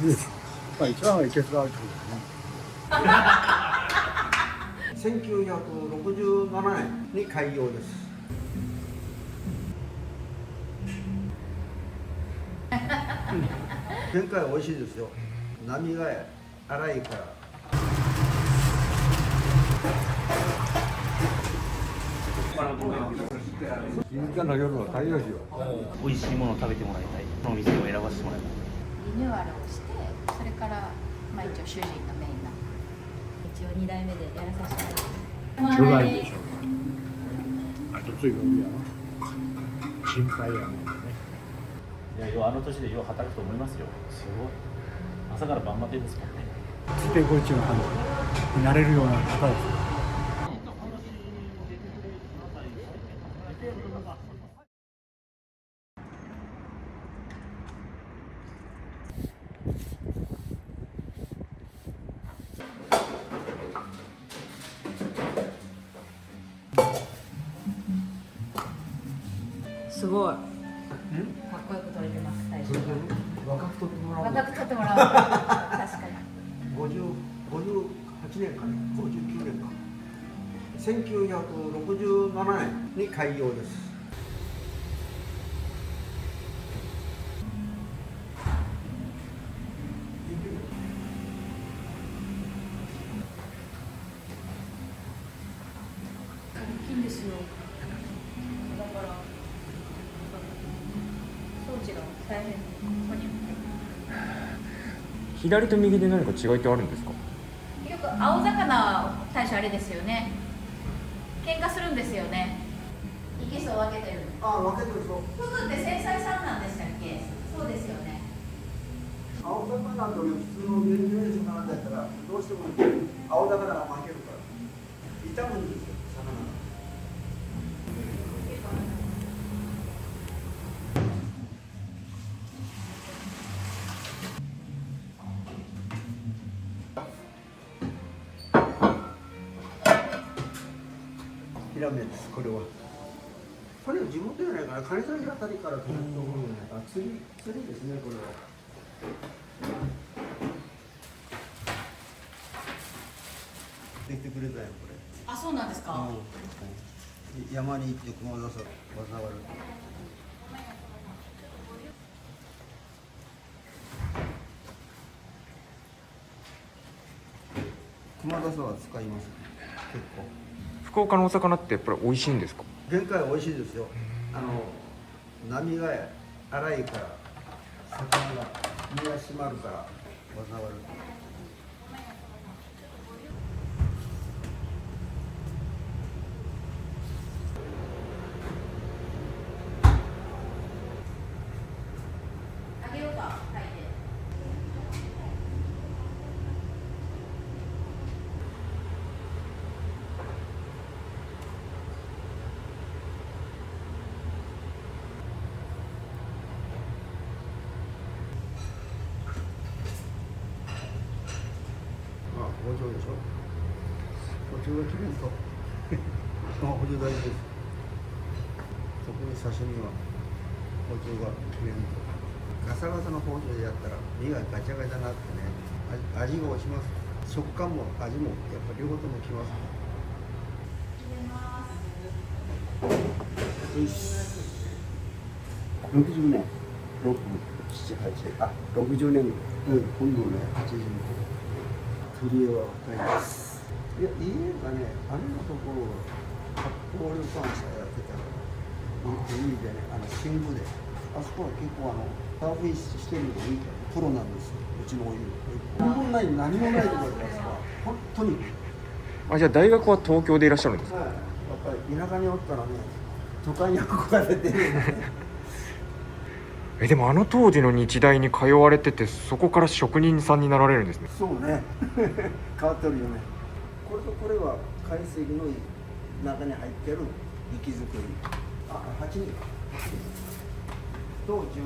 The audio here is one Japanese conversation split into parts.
まあ一番はいけすがあるってことですね。1967年に開業です。玄海美味しいですよ。波が荒いから。静かな夜は太陽しよう。美味しいものを食べてもらいたい。この店を選ばせてもらいたい。リニューアルをして、それから、まあ、一応主人がメインな一応2代目でやらさせてもらってます。でしょ。あとついが上やな。心配やもんね。いや、ようあの年でよう働くと思いますよ。すごい。朝から晩までですもんね。ついていこいっていう感じになれるような方です。すごい。かっこよく撮れてます。最初若く撮ってもらおう。若く撮ってもらおう。確かに。58年かね、59年か。1967年に開業です。大きいんですよ。だから装置が大変。左と右で何か違いってあるんですか？よく青魚は大将あれですよね。喧嘩するんですよね。いけそう分けてる。ああ、分けてるそう。フグって繊細さんなんでしたっけ？そうですよね。青魚なんて普通のメニュー魚だったらどうしても青魚が負けるから傷むんですよ、魚が。ヒラメです、これは。これ地元じゃないかな、金沢あたりから取るところじゃないかな。釣りですね、これは。できてくれたよ、これ。あ、そうなんですか。山に行って熊田さん、わざわざ。熊田さんは使います、結構。福岡のお魚ってやっぱり美味しいんですか？玄海は美味しいですよ。波が荒いから魚が身が締まるからわざわざ。あげようか。書いて。包丁でしょ。包丁が切れると包丁大事です。特に刺身は包丁が切れるとガサガサの包丁でやったら身がガチャガチャになってね、味が落ちます。食感も味もやっぱり両方ともきます。よし、60年6、7、8、あ、60年、今度ね、80年。釣りは若いです。いや、家がね、あれのところ、発酵旅館さやってたから、海でね、新宮で、あそこは結構サーフィンしてるのがいいから、プロなんですよ、うちのお湯。何もないところですから、本当に。あ、じゃあ大学は東京でいらっしゃるんですか？はい、やっぱり田舎におったらね、都会に憧れてるんでね。でもあの当時の日大に通われてて、そこから職人さんになられるんですね。そうね。変わってるよね。これとこれは海石の中に入ってる雪作り。あ、8人と14人。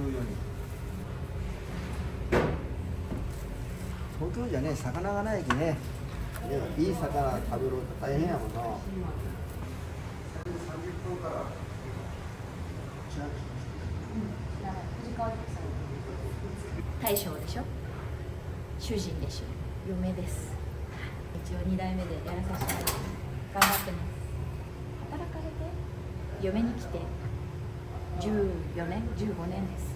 東京じゃね、魚がないきね。いい魚食べると大変やもんな。30分から。大将でしょ。主人でしょ嫁です。一応2代目でやらさせてもらって頑張ってます。働かれて嫁に来て14年15年です。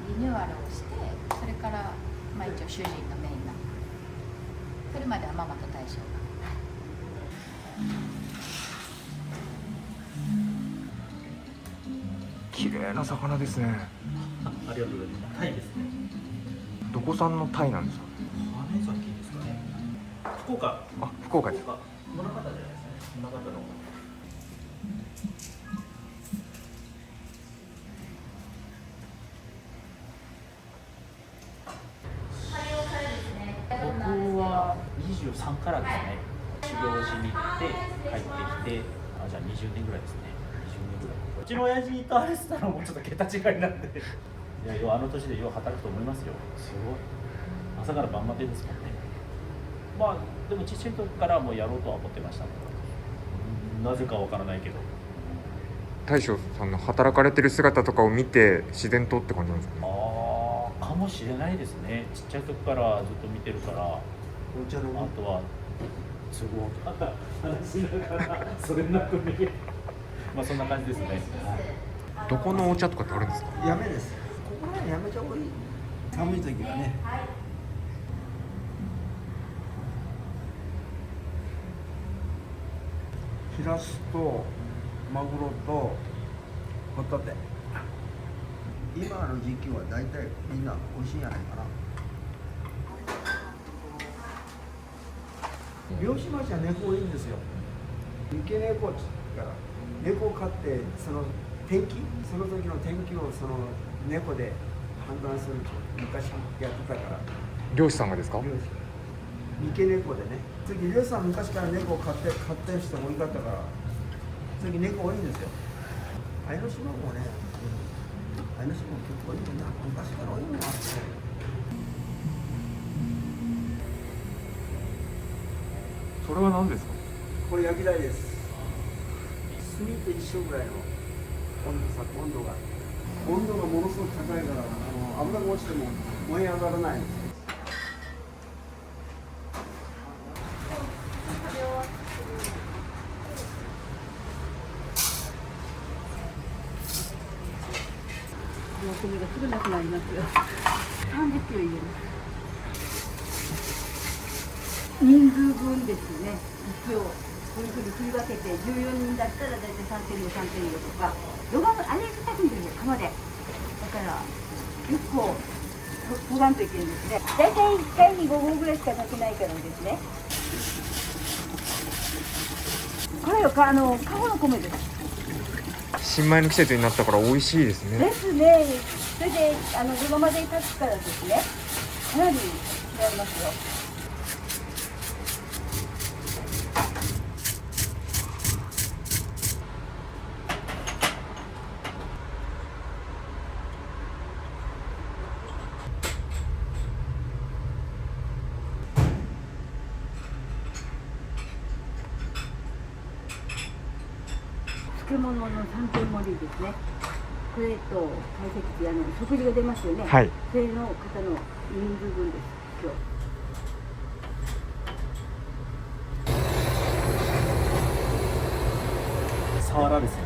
リニューアルをしてそれから一応主人のメインなそれまではママと大将が綺麗な魚ですね。ありがとうございます。タイですね。どこ産のタイなんですか？羽崎ですかね。福岡。あ、福岡です。宗像じゃないですね。宗像の。僕は23からですね。修行しに行って帰ってきて、じゃあ20年ぐらいですね。20年ぐらい。うちの親父とあれしたのもちょっと桁違いなんで。いや、ようあの年でよう働くと思いますよ。すごい。朝から晩までですもんね。まあでもちっちゃい時からもうやろうとは思ってました。なぜかわからないけど。大将さんの働かれてる姿とかを見て自然とって感じなんですかね。ああ、かもしれないですね。ちっちゃい時からずっと見てるから。あお茶のとは都合とか話しながらそれなく見える。まあそんな感じですね。どこのお茶とかってあるんですか？やめです。ここら辺やめちゃ多い。寒い時はね。しらすとマグロとホタテ。今の時期はだいたいみんな美味しいんじゃないかな。漁師町は猫いいんですよ。三毛猫って言うから猫を飼ってその天気その時の天気をその猫で判断すると昔やってたから漁師さんがですか？漁師三毛猫でね次漁師さん昔から猫を飼ってる人も多かったから次猫多いんですよ。愛の島もね愛の島も結構いいな昔から多いのがあって。それは何ですか？これ焼き台です。炭と一緒ぐらいの温度がものすごく高いから油が落ちても燃え上がらないんですよ。お米がすぐなくなりますよ。30キロ入れます。人数分ですね。一応こういうふうに振り分けて14人だったら大体3.5、3.5とか。土間あれが炊くんですよ、釜で。だから結構研がんといけないんですね。大体1回に5合ぐらいしか炊けないからですね。これよカホの米です。新米の季節になったから美味しいですね。ですね。それで土間まで炊くからですね。かなり違いますよ。漬物の3点盛りですね。これと解析食事が出ますよね。はい。それの方の人数分です。今日。サワラですね。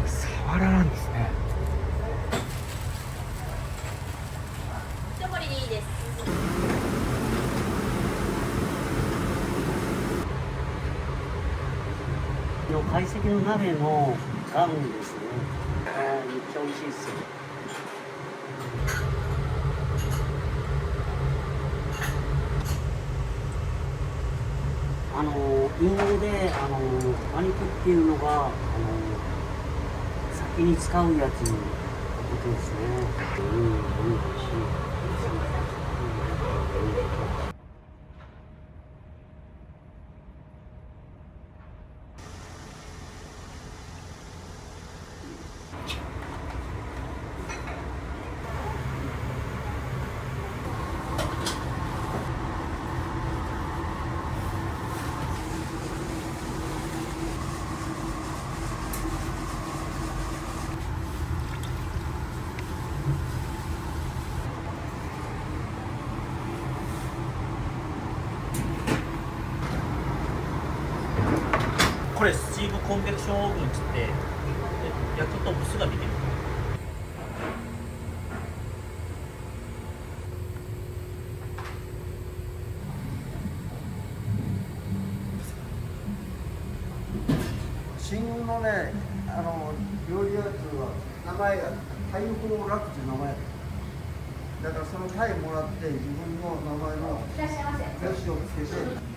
サワラなんですね。一盛りでいいです。懐石の鍋のガムですね。めっちゃ美味しいですよ。インドでマニクっていうのが先に使うやつのことですね。美味しい。これスチームコンベクションオーブンっつって焼くとブスができる。新のね、料理やつは名前が太陽光楽っていう名前だからそのタイもらって自分の名前の名刺をつけて。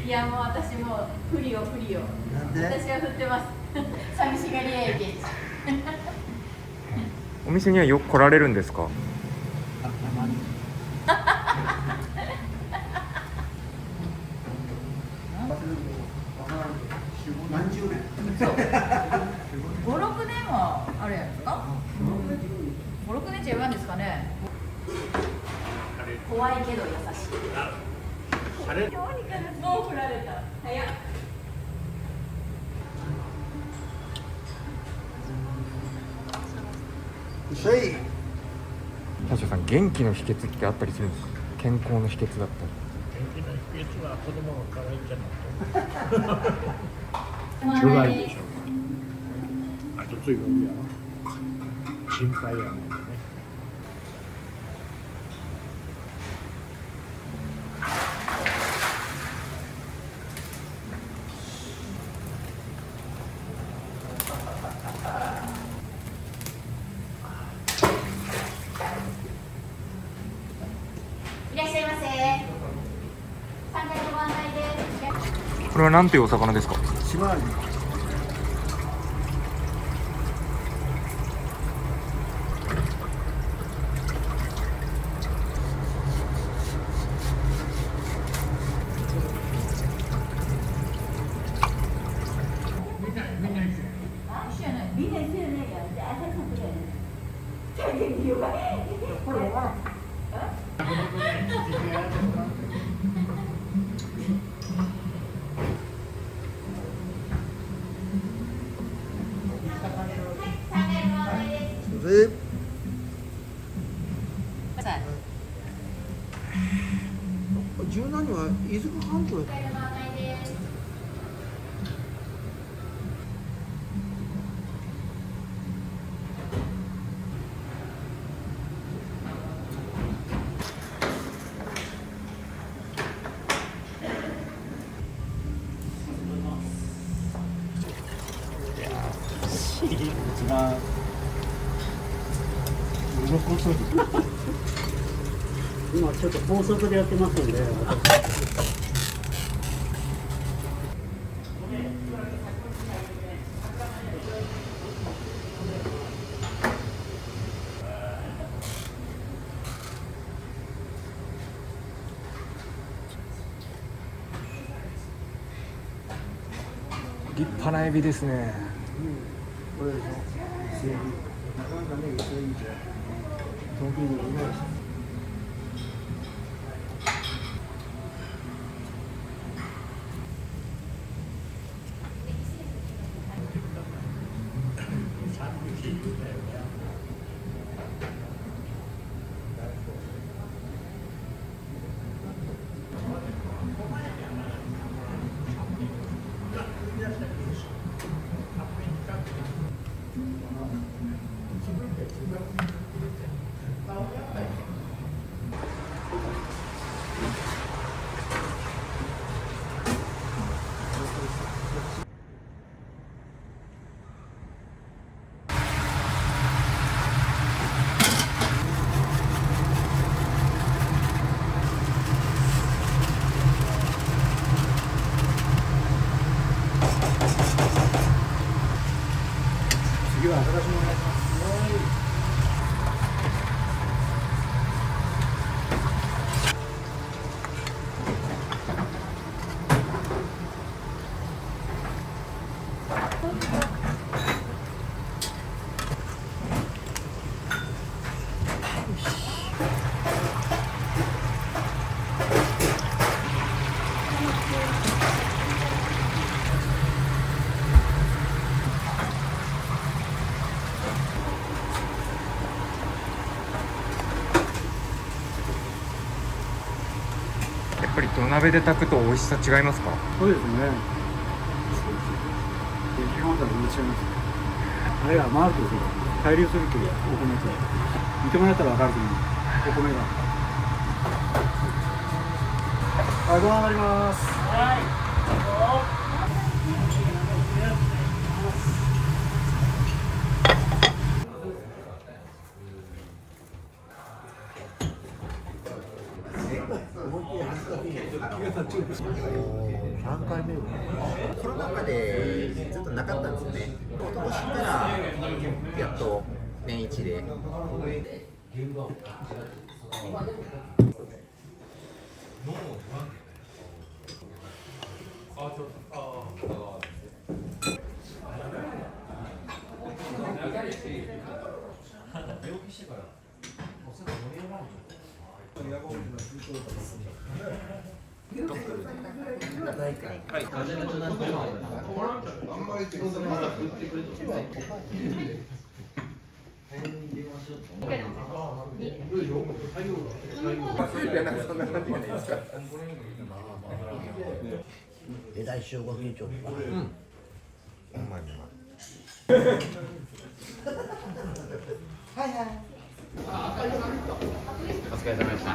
いやもう私もう振りよ振りよ。なんで？私は振ってます。寂しがり屋やけん。お店にはよく来られるんですか？何十年？そう。5、6年はあれやですか？5、6年じゃ言わんですかね。怖いけど優しい。もう振られた。早っ。大将さん、元気の秘訣ってあったりするんですか？健康の秘訣だったり。元気の秘訣は子供が可愛いんじゃないと。つらいでしょ。あとついが上やろ。心配やもんね。いらっしゃいませ。3階のご案内です。これは何ていうお魚ですか？島アジ。みんな一緒やないやん。で、朝さんとかやねん。大変に弱い。これ分からん。柔軟には伊豆半島や。一番今ちょっと高速でやってますんで。立派なエビですね。これでしょ。伊勢エビ。なかなかね、伊勢エビじゃ。東京にもいないし。次は新しいものお願いします。土鍋で炊くと美味しさ違いますか？そうですね。基本とは全然違います。あれが回ると対流するというお米と見てもらったら分かると思う。お米が。はい、ご飯上がります。3回目コロナ禍でずっとなかったんですよね。今年からやっと年一で。大集合緊張とか。お疲れ様でした。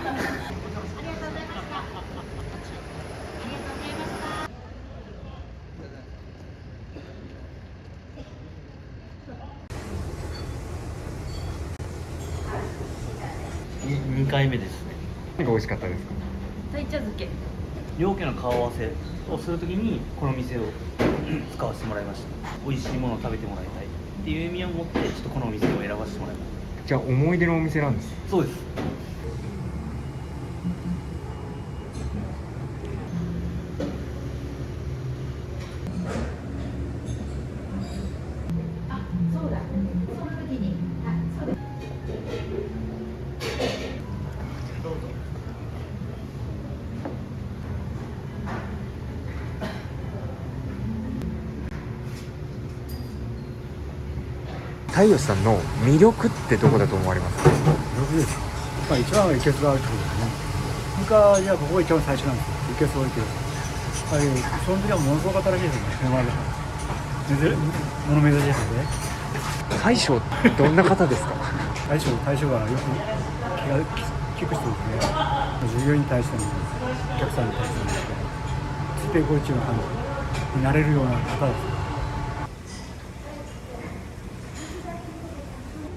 2回目ですね。何が美味しかったですか？鯛茶漬け。両家の顔合わせをするときにこの店を使わせてもらいました。美味しいものを食べてもらいたいっていう意味を持ってちょっとこのお店を選ばせてもらいましじゃあ思い出のお店なんです。た。そうです。そうだ。その時に。そうです。太吉さんの魅力ってどこだと思われますか？6です。まあ一番は生けすがあるってことですね。昔はここが一番最初なんですよ。生けすを置いてる。その時はものすごかったらしいですね。今まで。物珍しいですね。大将どんな方ですか？大将がよく気が利く人ですね。従業員に対してもお客さんに対してもついていこうっていう感じになれるような方です。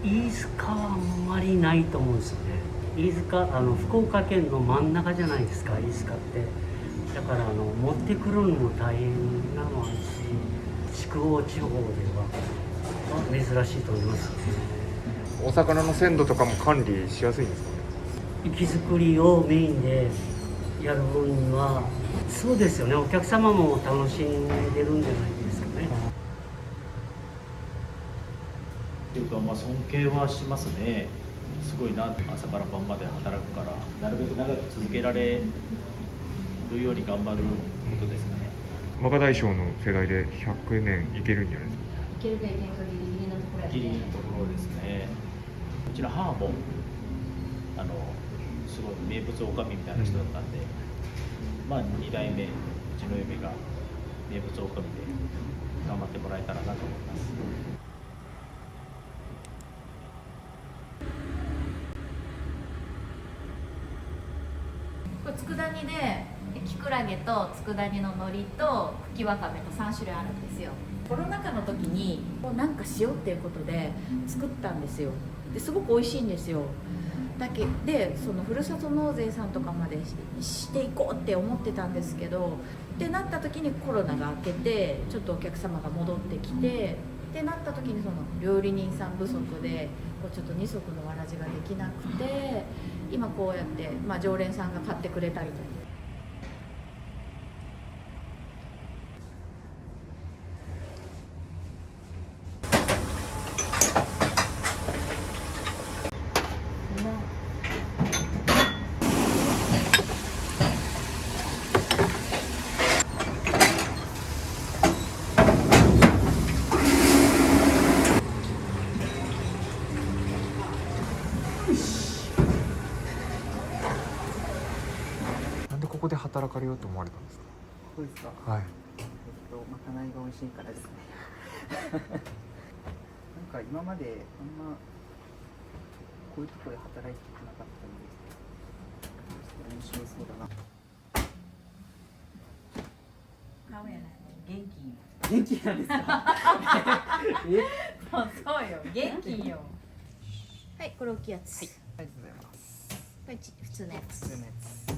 飯塚はあんまりないと思うんですよね。飯塚福岡県の真ん中じゃないですか、飯塚って。だから持ってくるのも大変なのはあるし、筑豊地方では珍しいと思いますね。お魚の鮮度とかも管理しやすいんですかね？生き作りをメインでやる分にはそうですよね。お客様も楽しんでるんじゃないですかね。っていうか、まあ尊敬はしますね。すごいな、朝から晩まで働くからなるべく長く続けられるように頑張ることですかね。若大将の世代で100年いけるんじゃないですか？いけるかいけんかギリギリのところやギリギリのところですね。うちの母もすごい名物おかみみたいな人だったんで、まあ2代目うちの嫁が名物おかみで頑張ってもらえたらなと思います。これ佃煮できくらげと佃煮の海苔と茎わかめと3種類あるんですよ。コロナ禍の時になんかしようっていうことで作ったんですよ。ですごく美味しいんですよ。でそのふるさと納税さんとかまでしていこうって思ってたんですけど、ってなった時にコロナが明けてちょっとお客様が戻ってきてってなった時にその料理人さん不足でちょっと二足のわらじができなくて、今こうやって、常連さんが買ってくれたりとか。なん働かれようと思われたんですか？そうですか。はい。まかないが美味しいからですね。なんか今まであんまこういうところで働いてなかったんで、ちょっと面白そうだな。顔やない元気元気なんですか？そうよ元気よはいこれ大きいやつありがとうございます。これ普通のやつ普通のやつ。